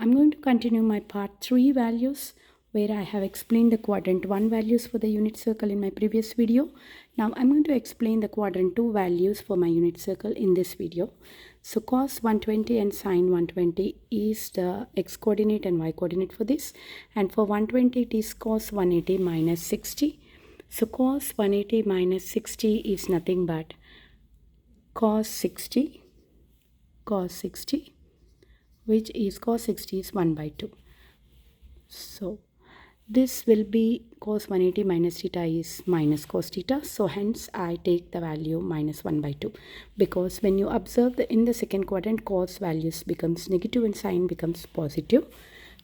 I'm going to continue my part 3 values where I have explained the quadrant 1 values for the unit circle in my previous video. Now I'm going to explain the quadrant 2 values for my unit circle in this video. So cos 120 and sin 120 is the x coordinate and y coordinate for this, and for 120 it is cos 180 minus 60. So cos 180 minus 60 is nothing but cos 60, which is cos 60 is 1 by 2. So this will be cos 180 minus theta is minus cos theta. So hence I take the value minus 1 by 2, because when you observe in the second quadrant, cos values becomes negative and sin becomes positive.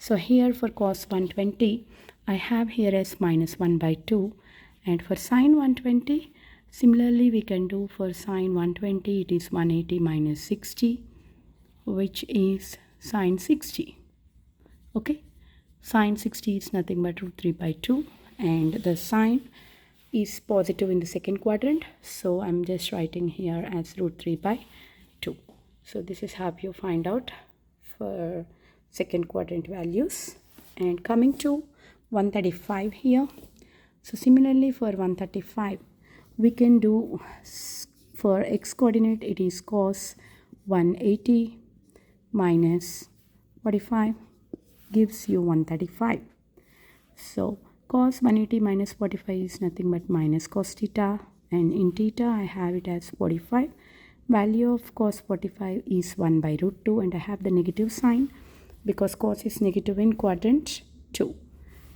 So here for cos 120 I have here as minus 1 by 2, and for sin 120 similarly we can do for sin 120 it is 180 minus 60, which is sin 60. Okay, sin 60 is nothing but root 3 by 2, and the sign is positive in the second quadrant, so I'm just writing here as root 3 by 2. So this is how you find out for second quadrant values. And coming to 135 here, so similarly for 135 we can do, for x coordinate it is cos 180 minus 45 gives you 135. So cos 180 minus 45 is nothing but minus cos theta, and in theta I have it as 45. Value of cos 45 is 1 by root 2, and I have the negative sign because cos is negative in quadrant 2.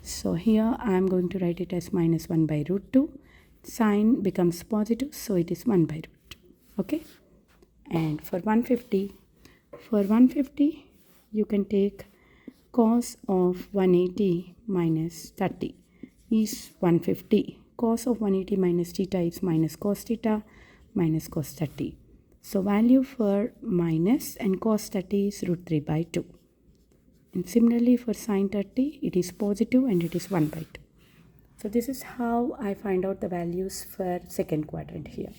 So here I am going to write it as minus 1 by root 2. Sign becomes positive, so it is 1 by root 2. Okay, and for 150, you can take cos of 180 minus 30 is 150. Cos of 180 minus theta is minus cos theta minus cos 30. So value for minus and cos 30 is root 3 by 2. And similarly for sin 30 it is positive and it is 1 by 2. So this is how I find out the values for second quadrant here.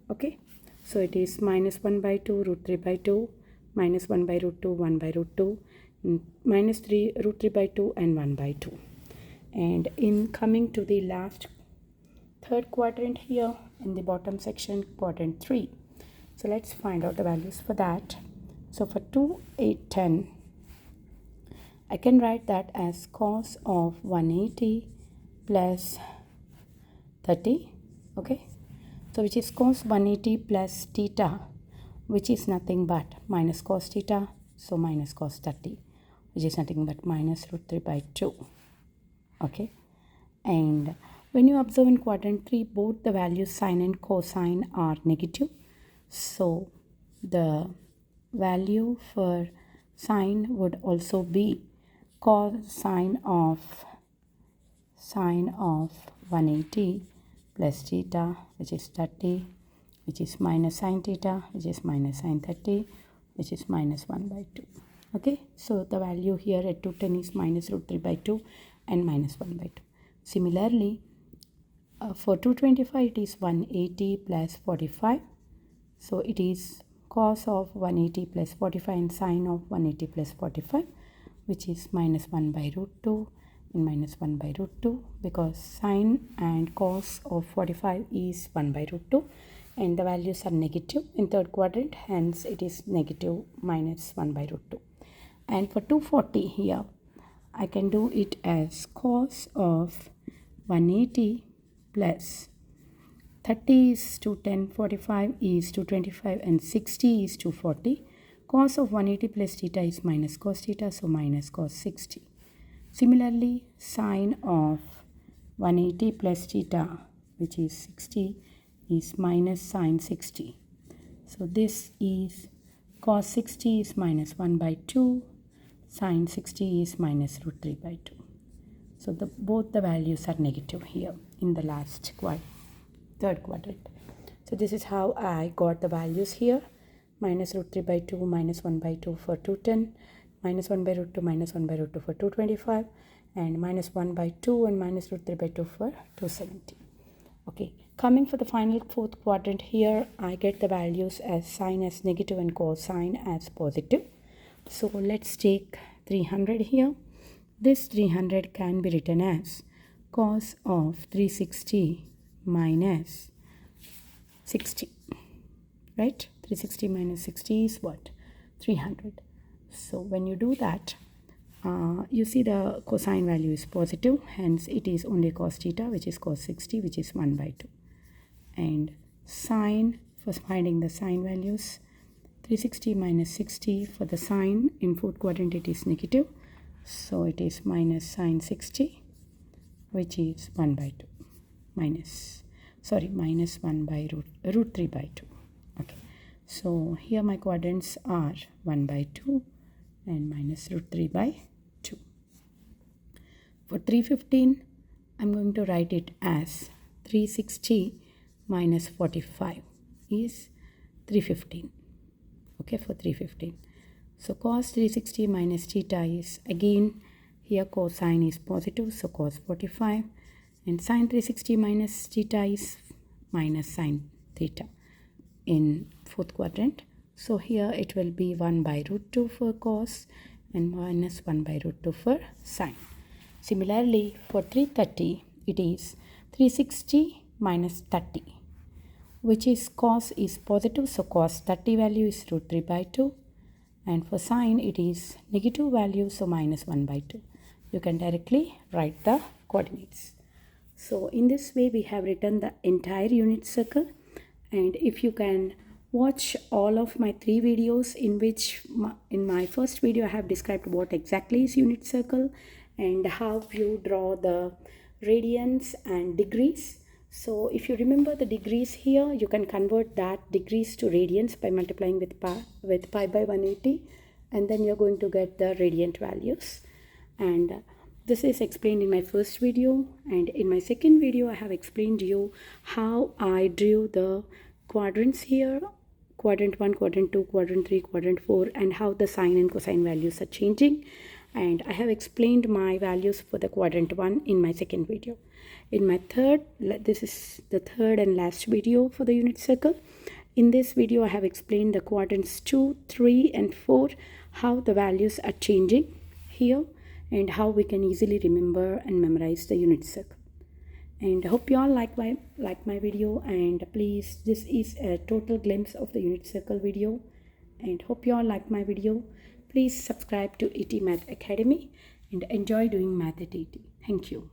Okay, so it is minus 1 by 2 root 3 by 2, minus 1 by root 2 1 by root 2, minus 3 root 3 by 2 and 1 by 2. And in coming to the last third quadrant here in the bottom section, quadrant 3, so let's find out the values for that. So for 2, 8, 10 I can write that as cos of 180 plus 30. Okay, so which is cos 180 plus theta, which is nothing but minus cos theta, so minus cos 30, which is nothing but minus root 3 by 2. Okay, and when you observe in quadrant 3 both the values sin and cosine are negative, so the value for sine would also be cosine of 180 plus theta, which is 30, which is minus sin theta, which is minus sin 30, which is minus 1 by 2. Okay, so the value here at 210 is minus root 3 by 2 and minus 1 by 2. Similarly, for 225 it is 180 plus 45. So it is cos of 180 plus 45 and sin of 180 plus 45, which is minus 1 by root 2 and minus 1 by root 2, because sin and cos of 45 is 1 by root 2 and the values are negative in third quadrant, hence it is negative minus 1 by root 2. And for 240 here I can do it as cos of 180 plus 30 is 210, 45 is 225 and 60 is 240. Cos of 180 plus theta is minus cos theta, so minus cos 60. Similarly, sin of 180 plus theta, which is 60, is minus sin 60. So this is cos 60 is minus 1 by 2, sin 60 is minus root 3 by 2. So both the values are negative here in the last third quadrant. So this is how I got the values here. Minus root 3 by 2, minus 1 by 2 for 210, minus 1 by root 2, minus 1 by root 2 for 225, and minus 1 by 2 and minus root 3 by 2 for 270. Okay, coming for the final fourth quadrant here, I get the values as sine as negative and cosine as positive. So let's take 300 here. This 300 can be written as cos of 360 minus 60, right? 360 minus 60 is what? 300. So when you do that, you see the cosine value is positive, hence it is only cos theta, which is cos 60, which is 1 by 2. And sine, for finding the sine values, 360 minus 60 for the sine, in fourth quadrant it is negative, so it is minus sine 60, which is 1 by 2, minus 1 by root 3 by 2. Okay, so here my quadrants are 1 by 2 and minus root 3 by 2. For 315, I'm going to write it as 360 minus 45 is 315. Okay, for 315. So cos 360 minus theta is, again, here cosine is positive, so cos 45. And sine 360 minus theta is minus sine theta in fourth quadrant. So here it will be 1 by root 2 for cos and minus 1 by root 2 for sine. Similarly, for 330, it is 360 minus 30, which is cos is positive, so cos 30 value is root 3 by 2. And for sine, it is negative value, so minus 1 by 2. You can directly write the coordinates. So in this way, we have written the entire unit circle. And if you can watch all of my 3 videos, in which in my first video I have described what exactly is unit circle and how you draw the radians and degrees. So if you remember the degrees here, you can convert that degrees to radians by multiplying with pi by 180, and then you're going to get the radiant values. And this is explained in my first video, and in my second video I have explained to you how I drew the quadrants here, quadrant 1, quadrant 2, quadrant 3, quadrant 4, and how the sine and cosine values are changing. And I have explained my values for the quadrant 1 in my second video. In my this is the third and last video for the unit circle. In this video, I have explained the quadrants 2, 3, and 4, how the values are changing here, and how we can easily remember and memorize the unit circle. And I hope you all like my video, and please, this is a total glimpse of the unit circle video, and hope you all like my video. Please subscribe to ET Math Academy and enjoy doing math at ET. Thank you.